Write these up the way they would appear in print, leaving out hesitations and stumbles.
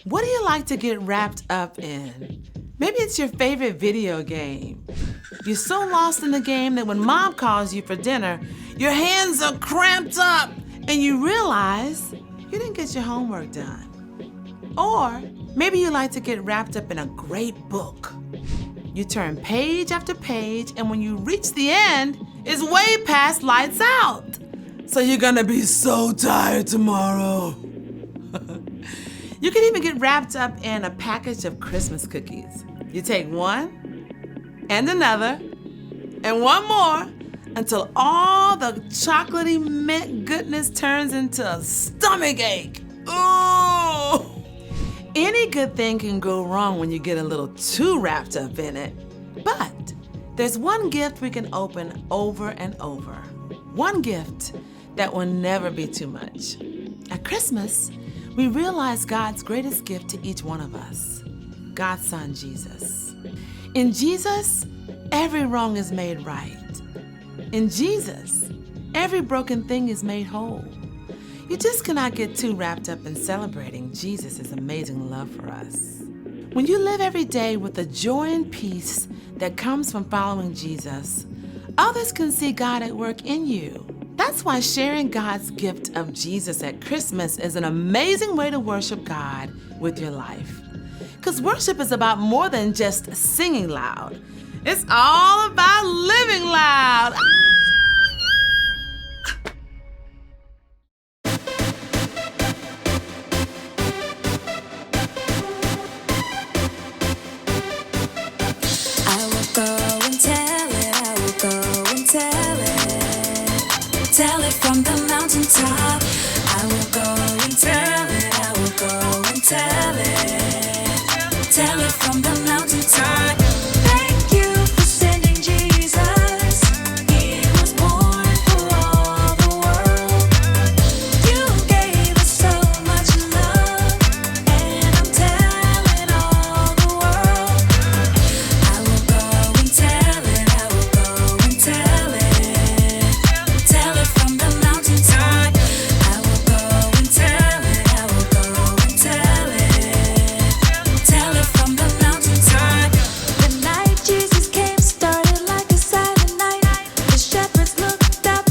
What do you like to get wrapped up in? Maybe it's your favorite video game. You're so lost in the game that when mom calls you for dinner, your hands are cramped up and you realize you didn't get your homework done. Or maybe you like to get wrapped up in a great book. You turn page after page, and when you reach the end, it's way past lights out. So you're gonna be so tired tomorrow. You can even get wrapped up in a package of Christmas cookies. You take one, and another, and one more, until all the chocolatey mint goodness turns into a stomach ache. Ooh! Any good thing can go wrong when you get a little too wrapped up in it. But there's one gift we can open over and over. One gift that will never be too much. At Christmas, we realize God's greatest gift to each one of us, God's Son, Jesus. In Jesus, every wrong is made right. In Jesus, every broken thing is made whole. You just cannot get too wrapped up in celebrating Jesus' amazing love for us. When you live every day with the joy and peace that comes from following Jesus, others can see God at work in you. That's why sharing God's gift of Jesus at Christmas is an amazing way to worship God with your life. Because worship is about more than just singing loud. It's all about living loud. Tell it from the mountaintop. I will go and tell it. I will go and tell it. Tell it from the mountaintop. Thank you for sending Jesus. He was born for all the world. You gave us so much love, and I'm telling all the world. I will go and tell it. I will go and tell it. Tell it from the mountaintop. I will go and tell it. I will go and tell it. Tell it from the mountaintop. The night Jesus came started like a silent night. The shepherds looked up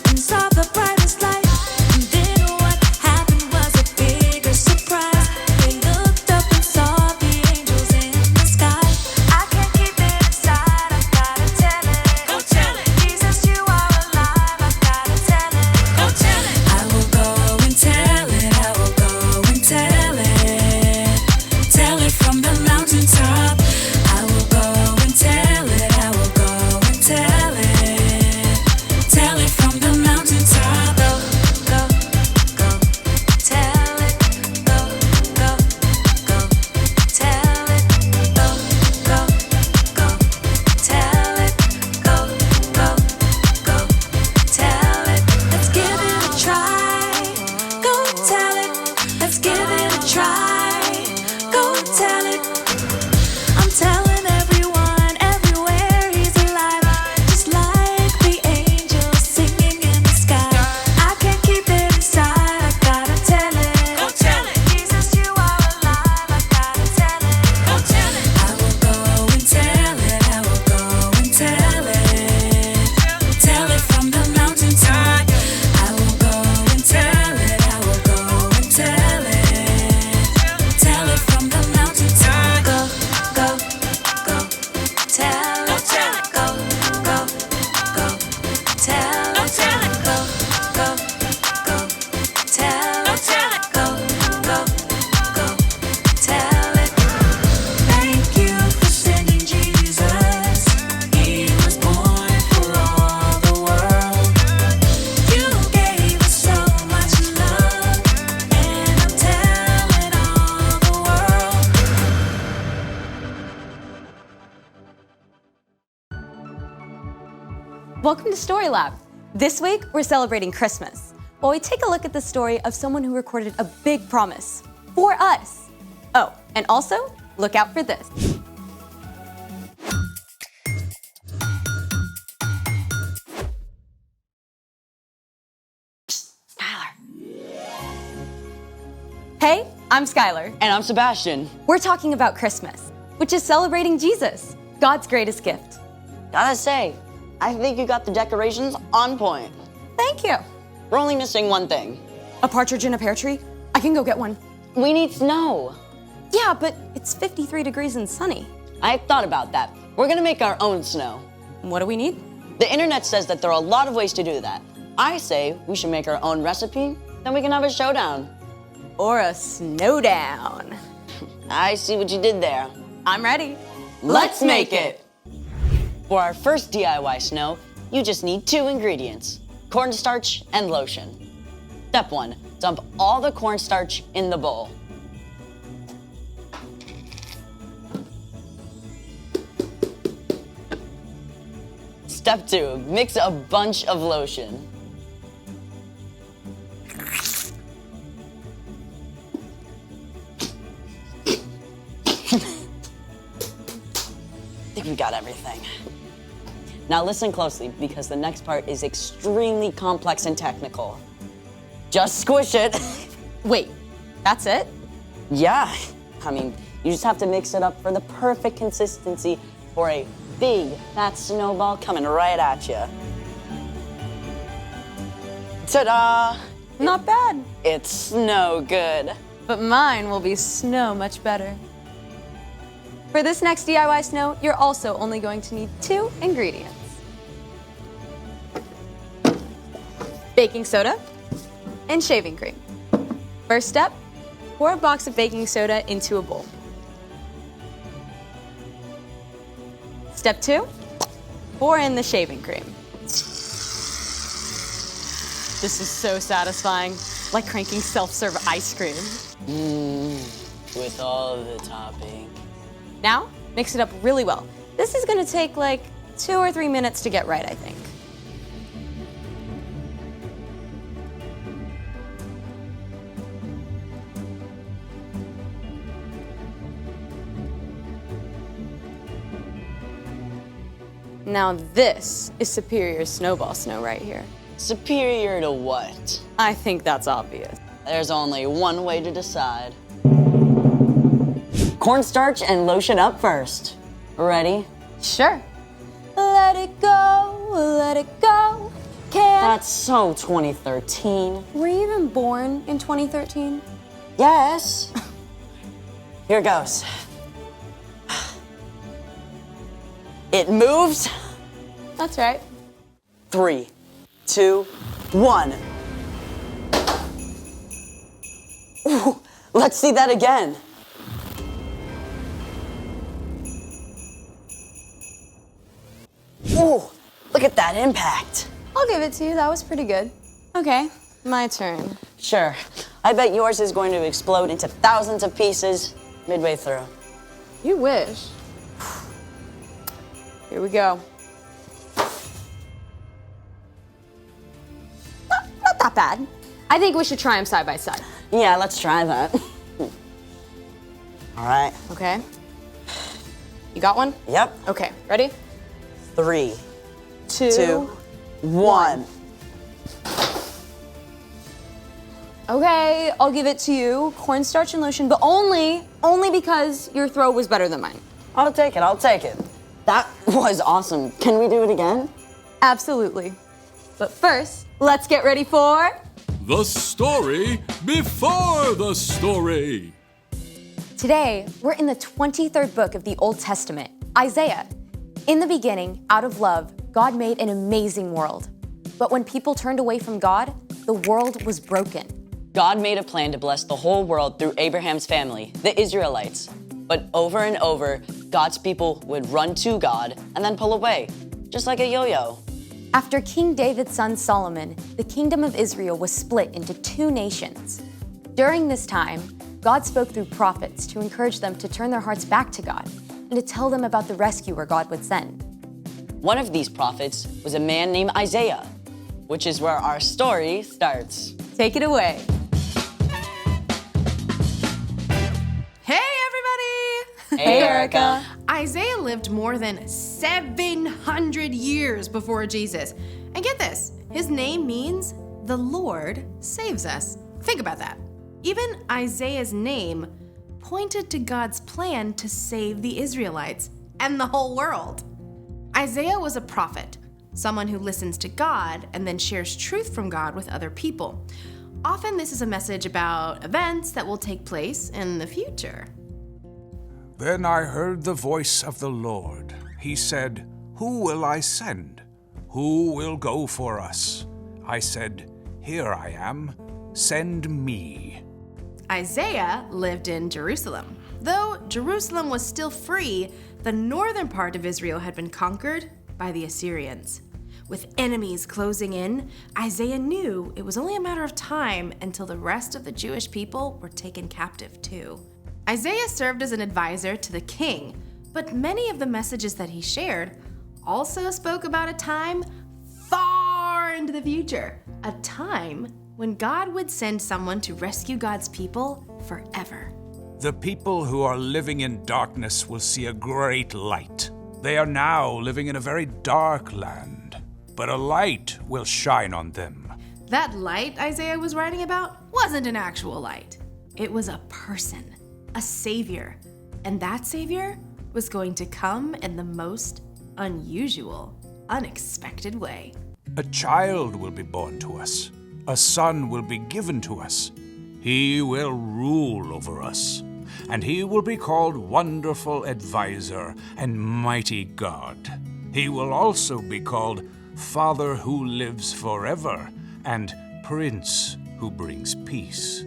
and saw the brightest light. And then what happened was a bigger surprise. They looked up and saw the angels in the sky. I can't keep it inside. I've gotta tell it. Go tell it. Jesus, you are alive. I've gotta tell it. Go tell it. I will go and tell it. I will go and tell it. Tell it from the mountaintop. I will go and tell it. I will go and tell it. Tell it from the mountaintop. Go, go, go. Tell it. Go, go, go. Tell it. Go, go, go. Tell it. Go, go, go. Tell it. Let's give it a try. Go tell it. Let's give it a try. Go tell it. I'm telling everyone everywhere he's alive. Just like the angels singing in the sky. I can't keep it inside. I gotta tell it. Go tell it. Jesus, you are alive. I gotta tell it. Go tell it. I will go and tell it. I will go and tell it. Tell it from the mountaintop. I will go and tell it. I will go and tell it. Tell it from the mountaintop. Go, go, go. Tell it. Go, go, go. Tell it. Go, go, go. Tell it. Go, go, go. Tell it. Thank you for sending Jesus. He was born for all the world. You gave us so much love, and I'm telling all the world. Welcome to Story Lab. This week, we're celebrating Christmas, while we take a look at the story of someone who recorded a big promise for us. Oh, and also, look out for this. Hey, I'm Skylar. And I'm Sebastian. We're talking about Christmas, which is celebrating Jesus, God's greatest gift. Gotta say, I think you got the decorations on point. Thank you. We're only missing one thing. A partridge in a pear tree? I can go get one. We need snow. Yeah, but it's 53 degrees and sunny. I thought about that. We're gonna make our own snow. What do we need? The internet says that there are a lot of ways to do that. I say we should make our own recipe, then we can have a showdown. Or a snowdown. I see what you did there. I'm ready. Let's make it! For our first DIY snow, you just need 2 ingredients, cornstarch and lotion. Step 1, dump all the cornstarch in the bowl. Step 2, mix a bunch of lotion. I think we got everything. Now listen closely, because the next part is extremely complex and technical. Just squish it. Wait, that's it? Yeah, I mean, you just have to mix it up for the perfect consistency for a big, fat snowball coming right at you. Ta-da! Not bad. It's snow good. But mine will be snow much better. For this next DIY snow, you're also only going to need 2 ingredients. Baking soda and shaving cream. First step, pour a box of baking soda into a bowl. Step 2, pour in the shaving cream. This is so satisfying, like cranking self-serve ice cream. With all of the topping. Now, mix it up really well. This is gonna take like 2 or 3 minutes to get right, I think. Now this is superior snowball snow right here. Superior to what? I think that's obvious. There's only one way to decide. Cornstarch and lotion up first. Ready? Sure. Let it go, let it go. Can't. That's so 2013. Were you even born in 2013? Yes. Here goes. It moves. That's right. 3, 2, 1. Ooh, let's see that again. Ooh, look at that impact. I'll give it to you. That was pretty good. Okay, my turn. Sure. I bet yours is going to explode into thousands of pieces midway through. You wish. Here we go. Not that bad. I think we should try them side by side. Yeah, let's try that. All right. Okay. You got one? Yep. Okay, ready? 3, 2, 1. Okay, I'll give it to you. Cornstarch and lotion, but only because your throw was better than mine. I'll take it, I'll take it. That was awesome. Can we do it again? Absolutely. But first, let's get ready for... The story before the story. Today, we're in the 23rd book of the Old Testament, Isaiah. In the beginning, out of love, God made an amazing world. But when people turned away from God, the world was broken. God made a plan to bless the whole world through Abraham's family, the Israelites. But over and over, God's people would run to God and then pull away, just like a yo-yo. After King David's son Solomon, the kingdom of Israel was split into 2 nations. During this time, God spoke through prophets to encourage them to turn their hearts back to God and to tell them about the rescuer God would send. One of these prophets was a man named Isaiah, which is where our story starts. Take it away. Hey, everybody! Hey, Erica. Isaiah lived more than 700 years before Jesus. And get this, his name means the Lord saves us. Think about that. Even Isaiah's name pointed to God's plan to save the Israelites and the whole world. Isaiah was a prophet, someone who listens to God and then shares truth from God with other people. Often this is a message about events that will take place in the future. Then I heard the voice of the Lord. He said, "Who will I send? Who will go for us?" I said, "Here I am. Send me." Isaiah lived in Jerusalem. Though Jerusalem was still free, the northern part of Israel had been conquered by the Assyrians. With enemies closing in, Isaiah knew it was only a matter of time until the rest of the Jewish people were taken captive too. Isaiah served as an advisor to the king, but many of the messages that he shared also spoke about a time far into the future, a time when God would send someone to rescue God's people forever. The people who are living in darkness will see a great light. They are now living in a very dark land, but a light will shine on them. That light Isaiah was writing about wasn't an actual light. It was a person, a savior, and that savior was going to come in the most unusual, unexpected way. A child will be born to us. A son will be given to us. He will rule over us, and he will be called Wonderful Advisor and Mighty God. He will also be called Father who lives forever and Prince who brings peace.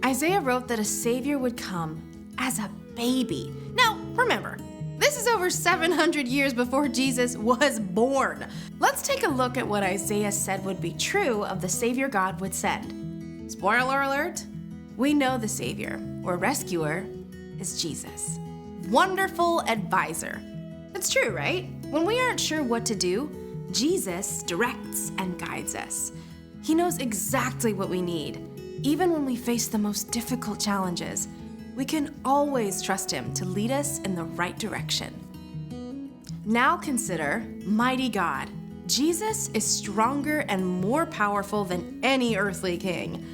Isaiah wrote that a savior would come as a baby. Now, remember, this is over 700 years before Jesus was born. Let's take a look at what Isaiah said would be true of the savior God would send. Spoiler alert, we know the savior or rescuer is Jesus. Wonderful advisor. That's true, right? When we aren't sure what to do, Jesus directs and guides us. He knows exactly what we need. Even when we face the most difficult challenges, we can always trust him to lead us in the right direction. Now consider Mighty God. Jesus is stronger and more powerful than any earthly king.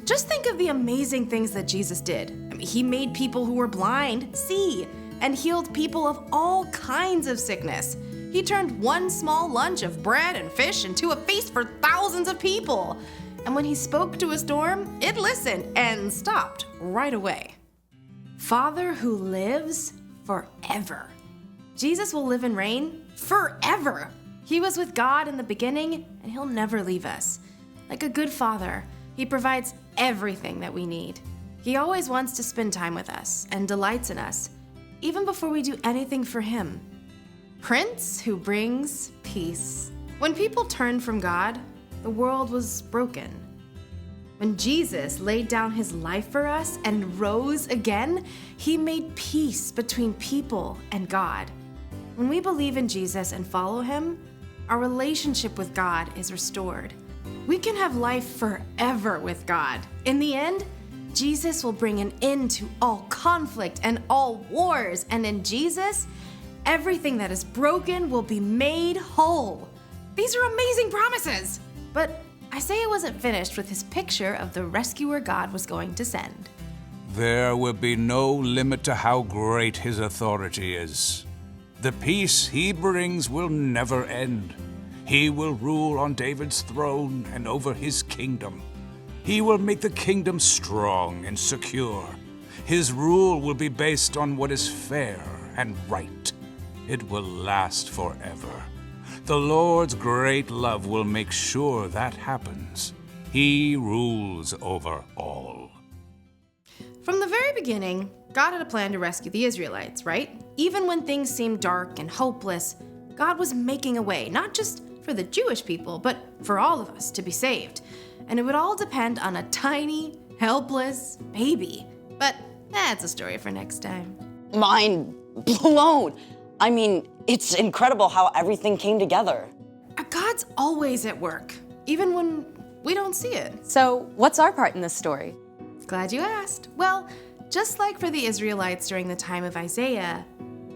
Just think of the amazing things that Jesus did. He made people who were blind see and healed people of all kinds of sickness. He turned one small lunch of bread and fish into a feast for thousands of people. And when he spoke to a storm, it listened and stopped right away. Father who lives forever. Jesus will live and reign forever. He was with God in the beginning, and he'll never leave us. Like a good father, he provides everything that we need. He always wants to spend time with us and delights in us, even before we do anything for him. Prince who brings peace. When people turned from God, the world was broken. When Jesus laid down his life for us and rose again, he made peace between people and God. When we believe in Jesus and follow him, our relationship with God is restored. We can have life forever with God. In the end, Jesus will bring an end to all conflict and all wars, and in Jesus, everything that is broken will be made whole. These are amazing promises! But Isaiah wasn't finished with his picture of the rescuer God was going to send. There will be no limit to how great his authority is. The peace he brings will never end. He will rule on David's throne and over his kingdom. He will make the kingdom strong and secure. His rule will be based on what is fair and right. It will last forever. The Lord's great love will make sure that happens. He rules over all. From the very beginning, God had a plan to rescue the Israelites, right? Even when things seemed dark and hopeless, God was making a way, not just for the Jewish people, but for all of us to be saved. And it would all depend on a tiny, helpless baby. But that's a story for next time. Mind blown. I mean, it's incredible how everything came together. God's always at work, even when we don't see it. So, what's our part in this story? Glad you asked. Well, just like for the Israelites during the time of Isaiah,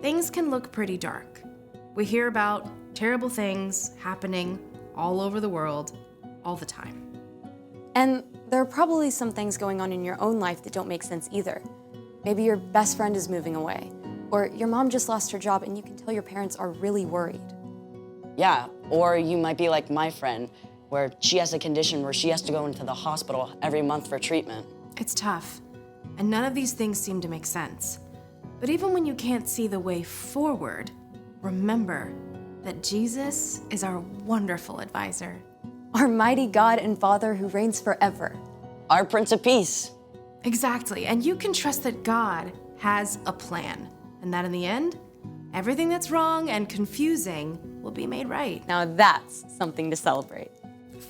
things can look pretty dark. We hear about terrible things happening all over the world all the time. And there are probably some things going on in your own life that don't make sense either. Maybe your best friend is moving away, or your mom just lost her job and you can tell your parents are really worried. Yeah, or you might be like my friend, where she has a condition where she has to go into the hospital every month for treatment. It's tough, and none of these things seem to make sense. But even when you can't see the way forward, remember that Jesus is our wonderful advisor. Our mighty God and Father who reigns forever. Our Prince of Peace. Exactly, and you can trust that God has a plan, and that in the end, everything that's wrong and confusing will be made right. Now that's something to celebrate.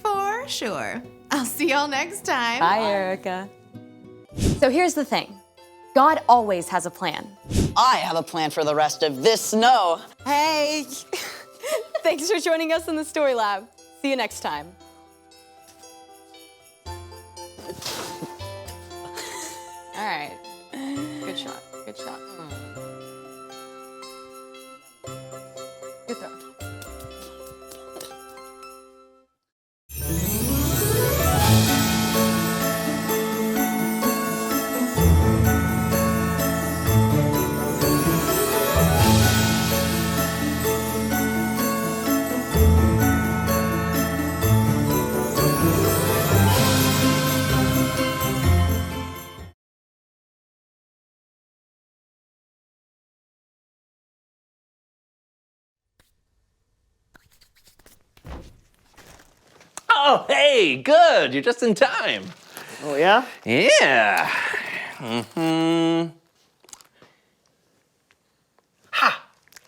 For sure. I'll see y'all next time. Bye, Erica. So here's the thing. God always has a plan. I have a plan for the rest of this snow. Hey! Thanks for joining us in the Story Lab. See you next time. All right. Good shot. Good shot. Good throw. Oh, hey, good. You're just in time. Oh, yeah? Yeah.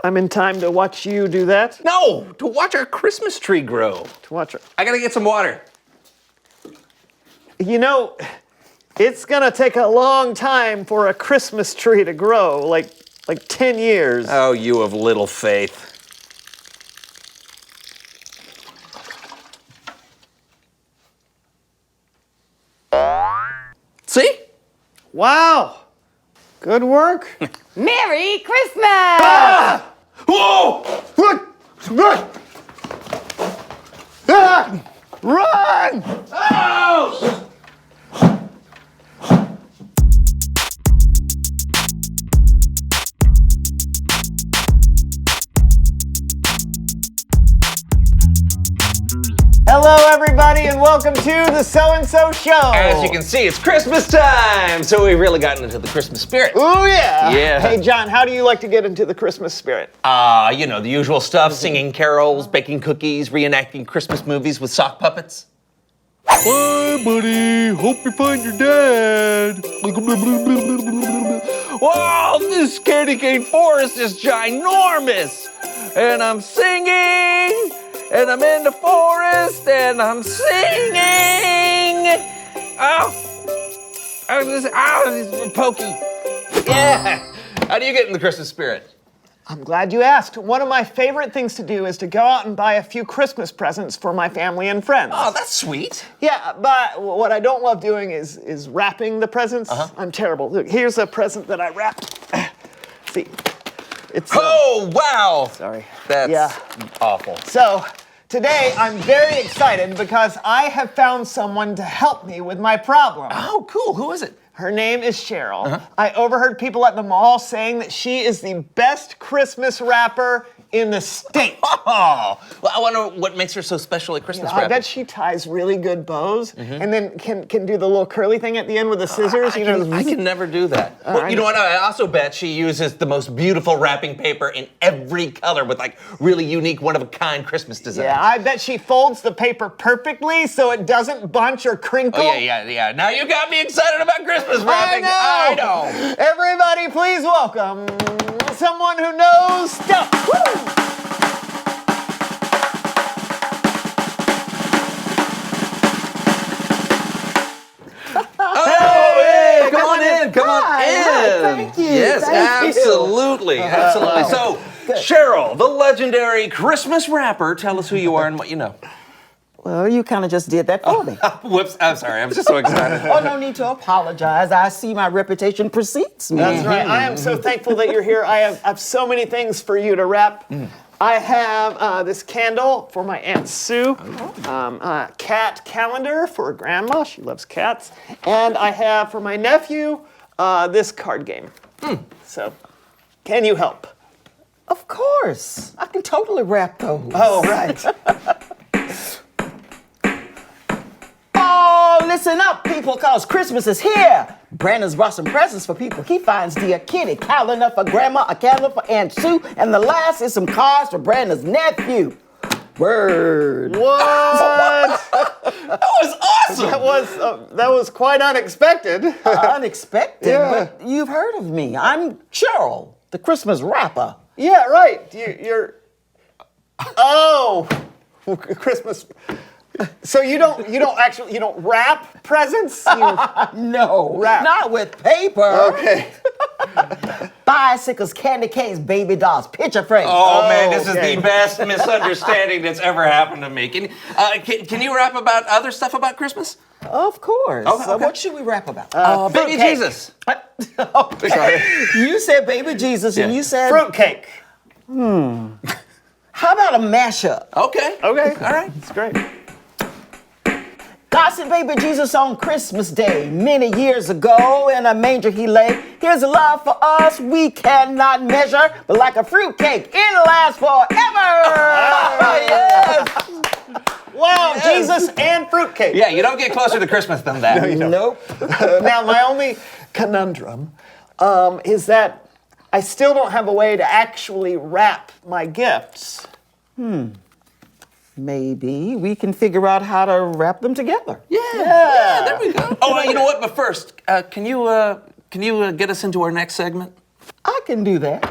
I'm in time to watch you do that? No, to watch our Christmas tree grow. To watch her. I gotta get some water. You know, it's gonna take a long time for a Christmas tree to grow, like 10 years. Oh, you have little faith. See? Wow! Good work. Merry Christmas! Ah! Whoa! Ah! Run! Oh! Hello, everybody, and welcome to the So-and-So Show. As you can see, it's Christmas time, so we really gotten into the Christmas spirit. Ooh, yeah. Yeah. Hey, John, how do you like to get into the Christmas spirit? You know, the usual stuff, singing carols, baking cookies, reenacting Christmas movies with sock puppets. Bye, buddy. Hope you find your dad. Wow, this candy cane forest is ginormous! And I'm singing, and I'm in the forest, and I'm singing! This is pokey. Yeah! How do you get in the Christmas spirit? I'm glad you asked. One of my favorite things to do is to go out and buy a few Christmas presents for my family and friends. Oh, that's sweet. Yeah, but what I don't love doing is wrapping the presents. I'm terrible. Look, here's a present that I wrapped. See, it's... Oh, wow! Sorry. That's awful. So, today I'm very excited because I have found someone to help me with my problem. Oh, cool. Who is it? Her name is Cheryl. I overheard people at the mall saying that she is the best Christmas wrapper in the state. Oh, well, I wonder what makes her so special at Christmas I wrapping. bet she ties really good bows and then can do the little curly thing at the end with the scissors. I can never do that. Well, you know what? I also bet she uses the most beautiful wrapping paper in every color with like really unique, one-of-a-kind Christmas designs. Yeah, I bet she folds the paper perfectly so it doesn't bunch or crinkle. Oh, yeah. Now you got me excited about Christmas wrapping. I know. Everybody, please welcome someone who knows stuff. Woo! Oh, hey, come on in. Thank you. Yes, Thank you. absolutely. Absolutely. So, Cheryl, the legendary Christmas wrapper, tell us who you are and what you know. Well, you kind of just did that for me. Whoops, I'm sorry. I was just so excited. Oh, no need to apologize. I see my reputation precedes me. That's right. I am so thankful that you're here. I have so many things for you to wrap. I have this candle for my Aunt Sue, cat calendar for Grandma, she loves cats, and I have for my nephew this card game. So, can you help? Of course. I can totally wrap those. Oh, right. Oh, listen up, people, cause Christmas is here. Brandon's brought some presents for people. He finds dear Kitty, calendar for Grandma, a candle for Aunt Sue, and the last is some cards for Brandon's nephew. Word. What? That was awesome. That was quite unexpected. Unexpected, Yeah. but you've heard of me. I'm Cheryl, the Christmas rapper. Yeah, right. You're. Oh, Christmas. So you don't wrap presents? No, Wrap. not with paper. Okay. Bicycles, candy canes, baby dolls, picture frames. Oh, man, this okay. is the best misunderstanding that's ever happened to me. Can you rap about other stuff about Christmas? Of course. Okay. What should we rap about? Baby fruitcake. Jesus. Okay. Sorry. You said baby Jesus, and Yeah. you said Fruitcake. How about a mashup? Okay. Okay. All right. That's great. God sent baby Jesus on Christmas Day many years ago. In a manger he lay. His love for us we cannot measure, but like a fruitcake, it lasts forever. Yes. Wow, Jesus and fruitcake. Yeah, you don't get closer to Christmas than that. Nope. Now, my only conundrum is that I still don't have a way to actually wrap my gifts. Maybe we can figure out how to wrap them together. Yeah, there we go. Oh, you know what? But first, can you get us into our next segment? I can do that.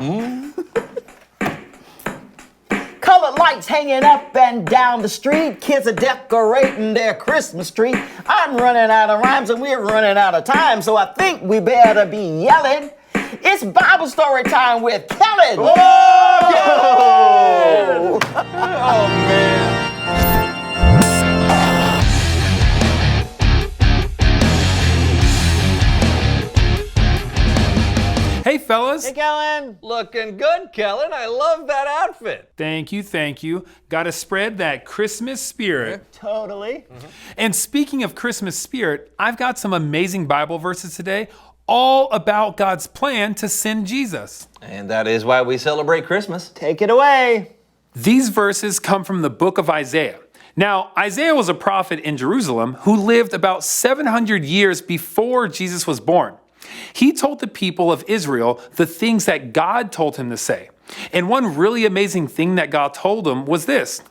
Colored lights hanging up and down the street. Kids are decorating their Christmas tree. I'm running out of rhymes and we're running out of time, so I think we better be yelling. It's Bible story time with Kellen. Whoa! Oh, man. Hey, fellas. Hey, Kellen. Looking good, Kellen. I love that outfit. Thank you, thank you. Got to spread that Christmas spirit. Totally. And speaking of Christmas spirit, I've got some amazing Bible verses today, all about God's plan to send Jesus. And that is why we celebrate Christmas. Take it away. These verses come from the book of Isaiah. Now, Isaiah was a prophet in Jerusalem who lived about 700 years before Jesus was born. He told the people of Israel the things that God told him to say. And one really amazing thing that God told him was this: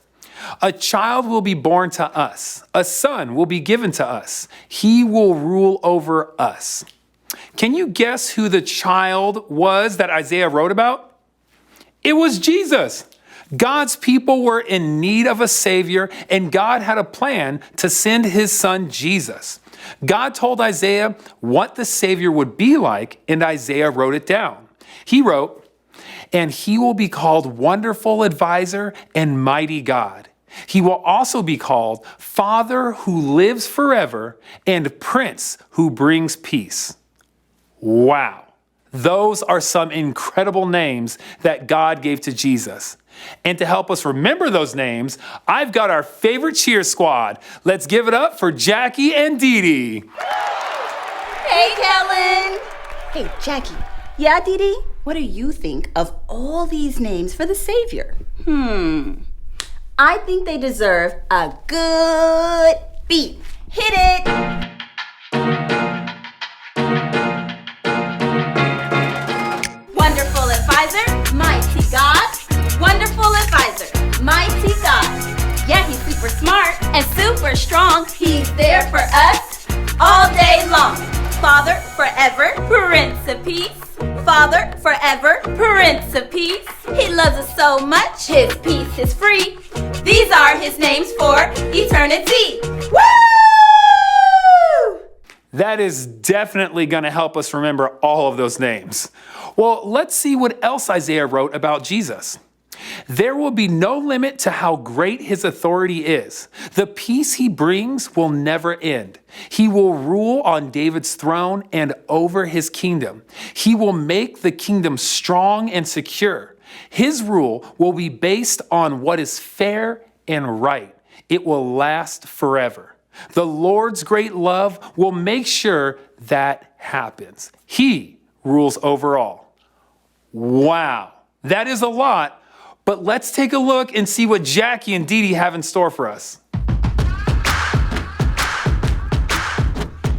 a child will be born to us, a son will be given to us, he will rule over us. Can you guess who the child was that Isaiah wrote about? It was Jesus. God's people were in need of a savior, and God had a plan to send his son Jesus. God told Isaiah what the savior would be like, and Isaiah wrote it down. He wrote, "And he will be called Wonderful Advisor and Mighty God. He will also be called Father who lives forever and Prince who brings peace." Wow. Those are some incredible names that God gave to Jesus. And to help us remember those names, I've got our favorite cheer squad. Let's give it up for Jackie and Dee Dee. Hey, Kellen. Hey, Jackie. Yeah, Dee Dee? What do you think of all these names for the Savior? I think they deserve a good beat. Hit it. Wonderful Advisor, Mighty God. Wonderful Advisor, Mighty God. Yeah, he's super smart and super strong. He's there for us all day long. Father forever, Prince of Peace. Father forever, Prince of Peace. He loves us so much, his peace is free. These are his names for eternity. Woo! That is definitely going to help us remember all of those names. Well, let's see what else Isaiah wrote about Jesus. There will be no limit to how great his authority is. The peace he brings will never end. He will rule on David's throne and over his kingdom. He will make the kingdom strong and secure. His rule will be based on what is fair and right. It will last forever. The Lord's great love will make sure that happens. He rules over all. Wow, that is a lot, but let's take a look and see what Jackie and Dee Dee have in store for us.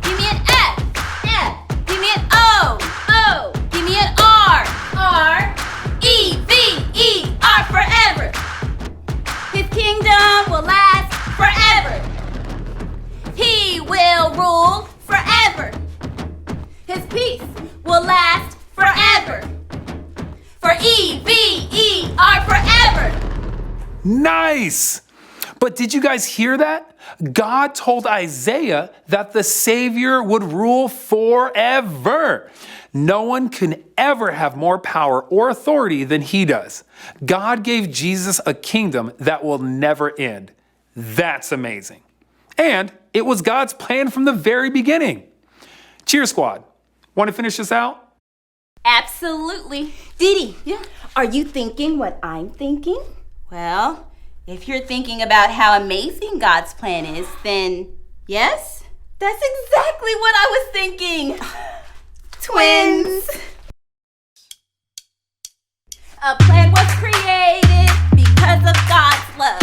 Give me an F, F. Give me an O, O. Give me an R, R. E, V, E, R forever. His kingdom will last forever. He will rule forever. His peace will last forever. For E, V, E, R forever. Nice! But did you guys hear that? God told Isaiah that the Savior would rule forever. No one can ever have more power or authority than he does. God gave Jesus a kingdom that will never end. That's amazing. And it was God's plan from the very beginning. Cheer Squad, want to finish this out? Absolutely. Dee Dee, are you thinking what I'm thinking? Well, if you're thinking about how amazing God's plan is, then yes, that's exactly what I was thinking. Twins. A plan was created because of God's love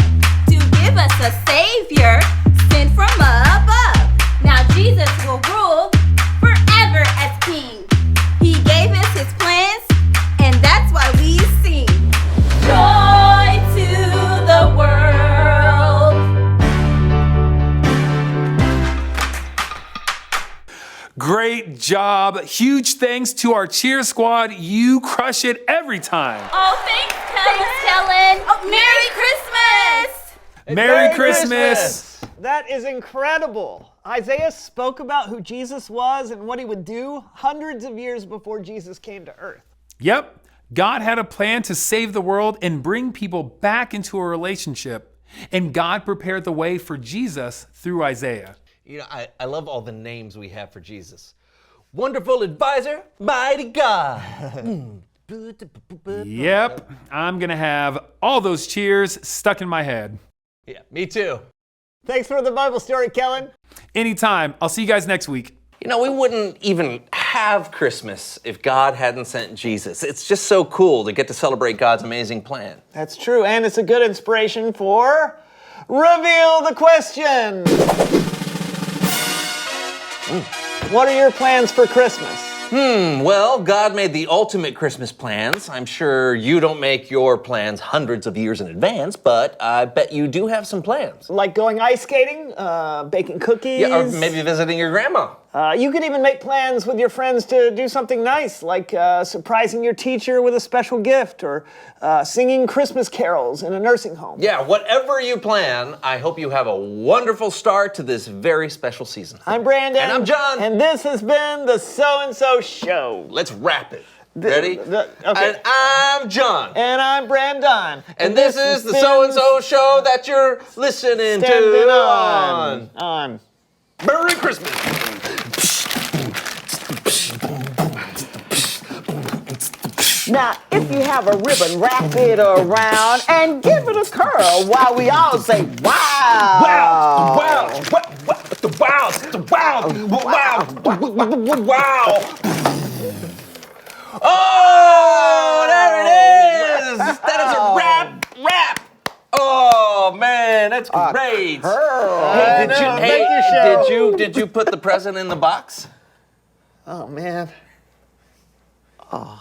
to give us a Savior sent from above. Now Jesus will rule forever as King. He gave us his plans, and that's why we sing. Joy to the world. Great job. Huge thanks to our cheer squad. You crush it every time. Oh, thanks, Kellen. Oh, Merry Christmas. Merry Christmas. That is incredible. Isaiah spoke about who Jesus was and what he would do hundreds of years before Jesus came to earth. Yep. God had a plan to save the world and bring people back into a relationship. And God prepared the way for Jesus through Isaiah. You know, I love all the names we have for Jesus. Wonderful Advisor, Mighty God. Yep. I'm going to have all those cheers stuck in my head. Yeah, me too. Thanks for the Bible story, Kellen. Anytime. I'll see you guys next week. You know, we wouldn't even have Christmas if God hadn't sent Jesus. It's just so cool to get to celebrate God's amazing plan. That's true, and it's a good inspiration for Reveal the Question. What are your plans for Christmas? Well, God made the ultimate Christmas plans. I'm sure you don't make your plans hundreds of years in advance, but I bet you do have some plans. Like going ice skating, baking cookies. Yeah, or maybe visiting your grandma. You could even make plans with your friends to do something nice, like surprising your teacher with a special gift or singing Christmas carols in a nursing home. Yeah, whatever you plan, I hope you have a wonderful start to this very special season. I'm Brandon. And I'm John. And this has been the So-and-So Show. Let's wrap it. Ready? Okay. And I'm John. And I'm Brandon. And this is the So-and-So Show that you're listening to on. Merry Christmas. Now, if you have a ribbon, wrap it around and give it a curl while we all say, wow. Wow, wow, wow, wow, wow. Oh, there it is. That is a rap. Oh man, that's great. Hey, did you put the present in the box? Oh man. Oh.